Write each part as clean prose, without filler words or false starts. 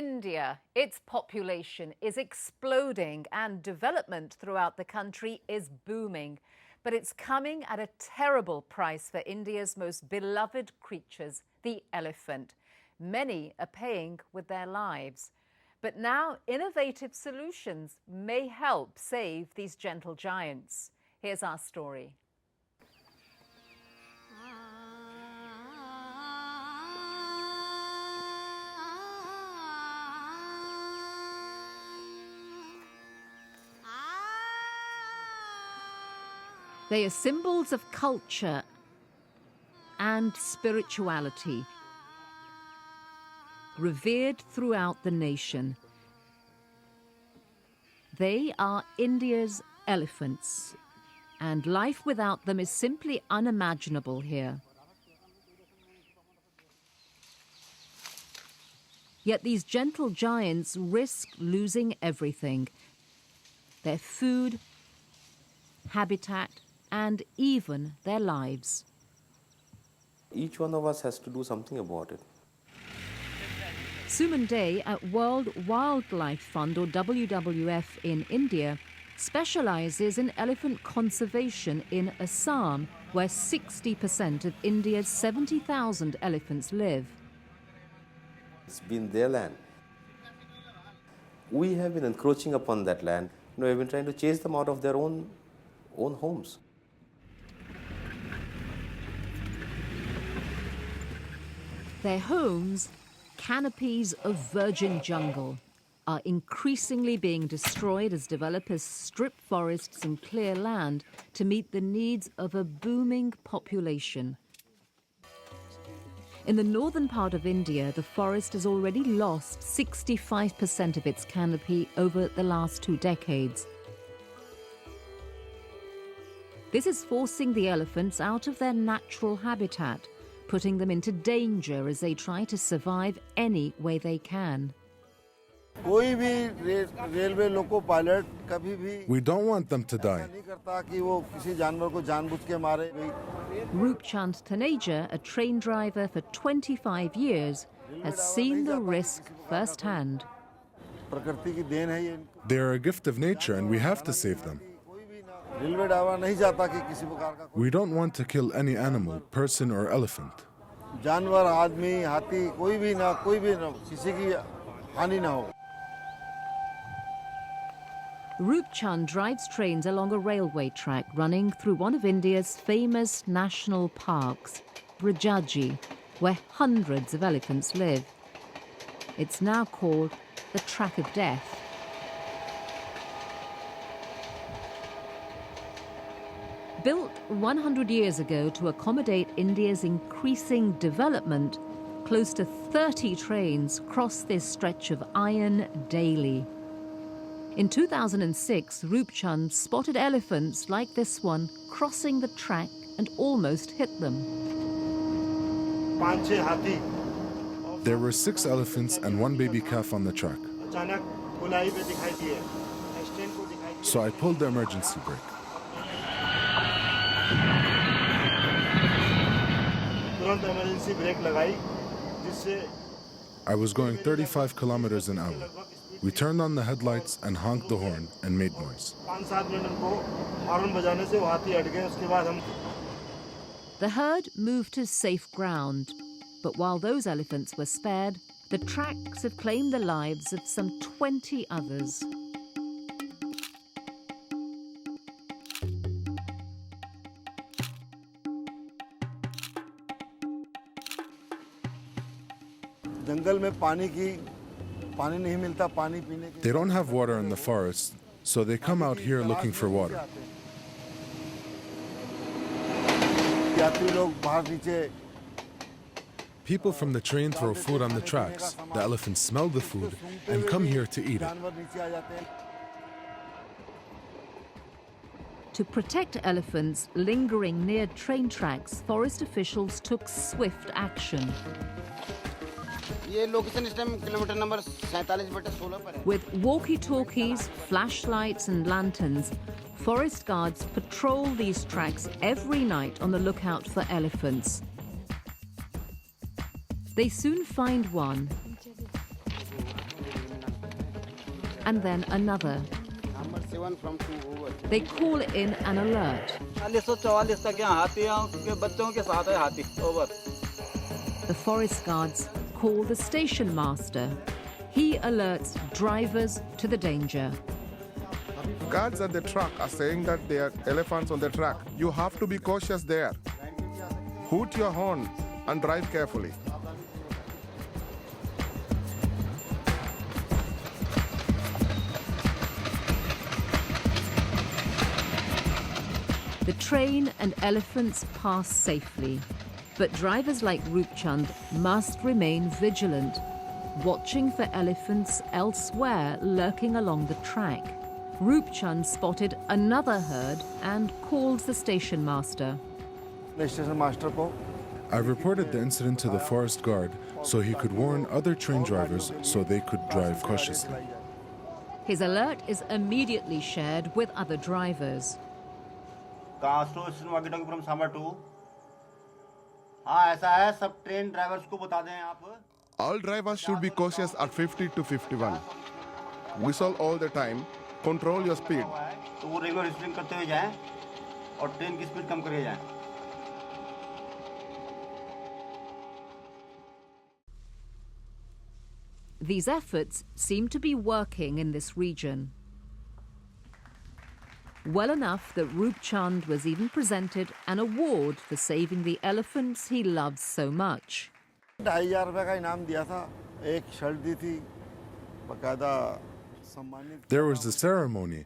India, its population is exploding and development throughout the country is booming. But it's coming at a terrible price for India's most beloved creatures, the elephant. Many are paying with their lives. But now innovative solutions may help save these gentle giants. Here's our story. They are symbols of culture and spirituality, revered throughout the nation. They are India's elephants, and life without them is simply unimaginable here. Yet these gentle giants risk losing everything: their food, habitat, and even their lives. Each one of us has to do something about it. Suman Dey at World Wildlife Fund, or WWF, in India specializes in elephant conservation in Assam, where 60% of India's 70,000 elephants live. It's been their land. We have been encroaching upon that land. We've been trying to chase them out of their own homes. Their homes, canopies of virgin jungle, are increasingly being destroyed as developers strip forests and clear land to meet the needs of a booming population. In the northern part of India, the forest has already lost 65% of its canopy over the last 2 decades. This is forcing the elephants out of their natural habitat, putting them into danger as they try to survive any way they can. We don't want them to die. Roopchand Taneja, a train driver for 25 years, has seen the risk firsthand. They are a gift of nature and we have to save them. We don't want to kill any animal, person or elephant. Roopchand drives trains along a railway track running through one of India's famous national parks, Brajaji, where hundreds of elephants live. It's now called the Track of Death. Built 100 years ago to accommodate India's increasing development, close to 30 trains cross this stretch of iron daily. In 2006, Roopchand spotted elephants like this one crossing the track and almost hit them. There were 6 elephants and 1 baby calf on the track. So I pulled the emergency brake. I was going 35 kilometers an hour. We turned on the headlights and honked the horn and made noise. The herd moved to safe ground, but while those elephants were spared, the tracks have claimed the lives of some 20 others. They don't have water in the forest, so they come out here looking for water. People from the train throw food on the tracks. The elephants smell the food and come here to eat it. To protect elephants lingering near train tracks, forest officials took swift action. With walkie-talkies, flashlights and lanterns, forest guards patrol these tracks every night on the lookout for elephants. They soon find one. and then another. Number 7 from 2 over. They call in an alert. 40-44 तक यहाँ हाथी हैं, उसके बच्चों के साथ है हाथी. Over. The forest guards call the station master. He alerts drivers to the danger. Guards at the track are saying that there are elephants on the track. You have to be cautious there. Hoot your horn and drive carefully. The train and elephants pass safely, but drivers like Rupchand must remain vigilant, watching for elephants elsewhere lurking along the track. Rupchand spotted another herd and called the station master. I reported the incident to the forest guard so he could warn other train drivers so they could drive cautiously. His alert is immediately shared with other drivers. walkie-talkie from Samar 2. हाँ ऐसा है सब train drivers को बता दें आप. All drivers should be cautious at 50 to 51. Whistle all the time. Control your speed. तो वो रेगुलर स्पीड करते हुए जाएं और ट्रेन की स्पीड कम करे जाएं. These efforts seem to be working in this region. Well enough that Rupchand was even presented an award for saving the elephants he loves so much. ₹2,500 का इनाम दिया था. एक शर्ट दी थी. बकायदा सम्मानित. There was a ceremony.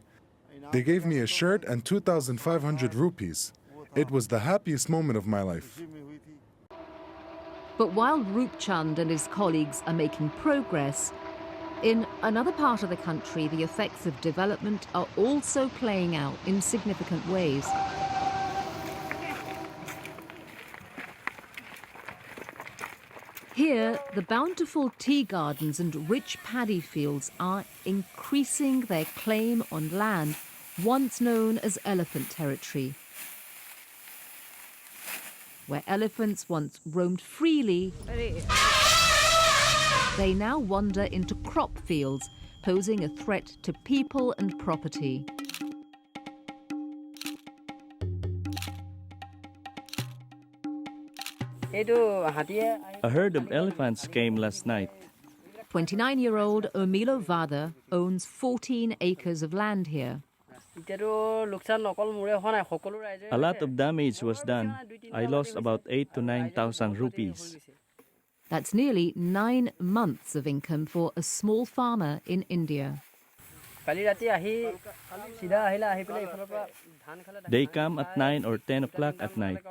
They gave me a shirt and 2,500 rupees. It was the happiest moment of my life. But while Rupchand and his colleagues are making progress, in another part of the country, the effects of development are also playing out in significant ways. Here, the bountiful tea gardens and rich paddy fields are increasing their claim on land once known as elephant territory. Where elephants once roamed freely, they now wander into crop fields, posing a threat to people and property. A herd of elephants came last night. 29-year-old Omilo Vada owns 14 acres of land here. A lot of damage was done. I lost about 8,000 to 9,000 rupees. That's nearly 9 months of income for a small farmer in India. They come at 9 or 10 o'clock at night,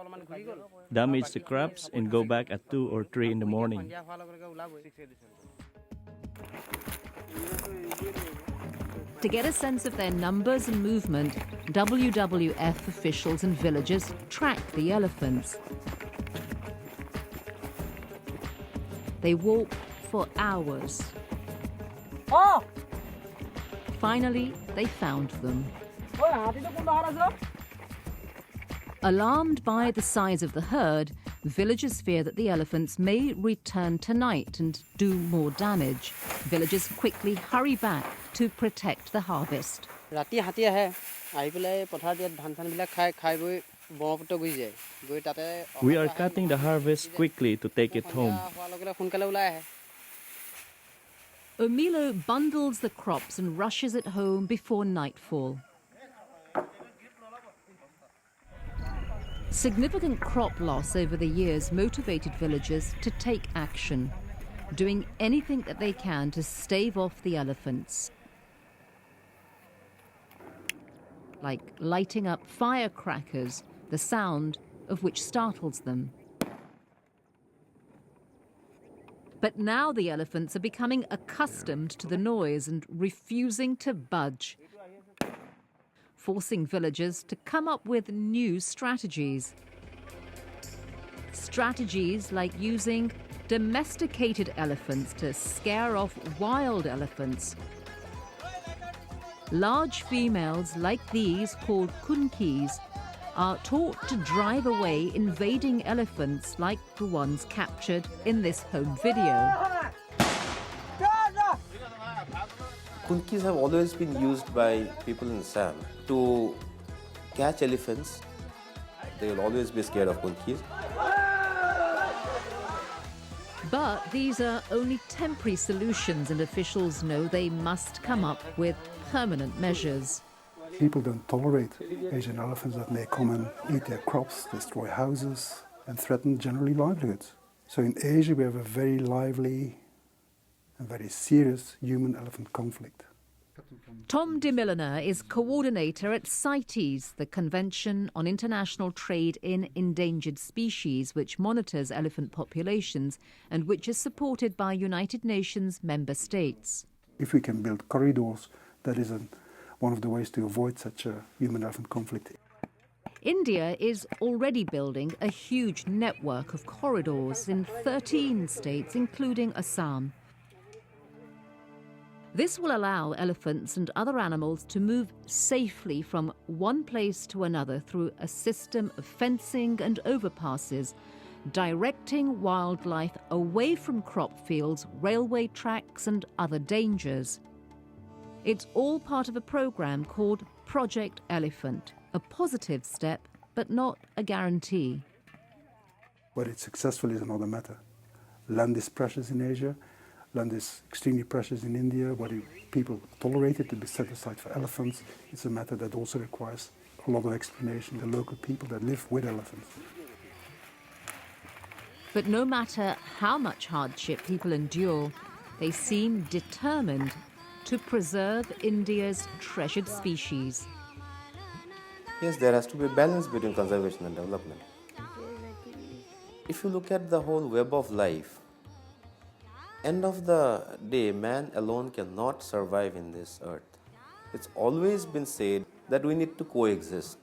damage the crops, and go back at 2 or 3 in the morning. To get a sense of their numbers and movement, WWF officials and villagers track the elephants. They walk for hours. Oh! Finally, they found them. Alarmed by the size of the herd, villagers fear that the elephants may return tonight and do more damage. Villagers quickly hurry back to protect the harvest. We are cutting the harvest quickly to take it home. Omilo bundles the crops and rushes it home before nightfall. Significant crop loss over the years motivated villagers to take action, doing anything that they can to stave off the elephants. Like lighting up firecrackers, the sound of which startles them. But now the elephants are becoming accustomed to the noise and refusing to budge, forcing villagers to come up with new strategies. Strategies like using domesticated elephants to scare off wild elephants. Large females like these, called kunkis, are taught to drive away invading elephants like the ones captured in this home video. Kunkis have always been used by people in Assam to catch elephants. They will always be scared of kunkis. But these are only temporary solutions, and officials know they must come up with permanent measures. People don't tolerate Asian elephants that may come and eat their crops, destroy houses, and threaten generally livelihoods. So in Asia, we have a very lively and very serious human-elephant conflict. Tom de Milliner is coordinator at CITES, the Convention on International Trade in Endangered Species, which monitors elephant populations and which is supported by United Nations member states. If we can build corridors, that is one of the ways to avoid such a human-elephant conflict. India is already building a huge network of corridors in 13 states, including Assam. This will allow elephants and other animals to move safely from one place to another through a system of fencing and overpasses, directing wildlife away from crop fields, railway tracks and other dangers. It's all part of a program called Project Elephant, a positive step, but not a guarantee. Whether it's successful is another matter. Land is precious in Asia. Land is extremely precious in India. Whether people tolerate it to be set aside for elephants, it's a matter that also requires a lot of explanation to the local people that live with elephants. But no matter how much hardship people endure, they seem determined to preserve India's treasured species. Yes, there has to be a balance between conservation and development. If you look at the whole web of life, end of the day, man alone cannot survive in this earth. It's always been said that we need to coexist.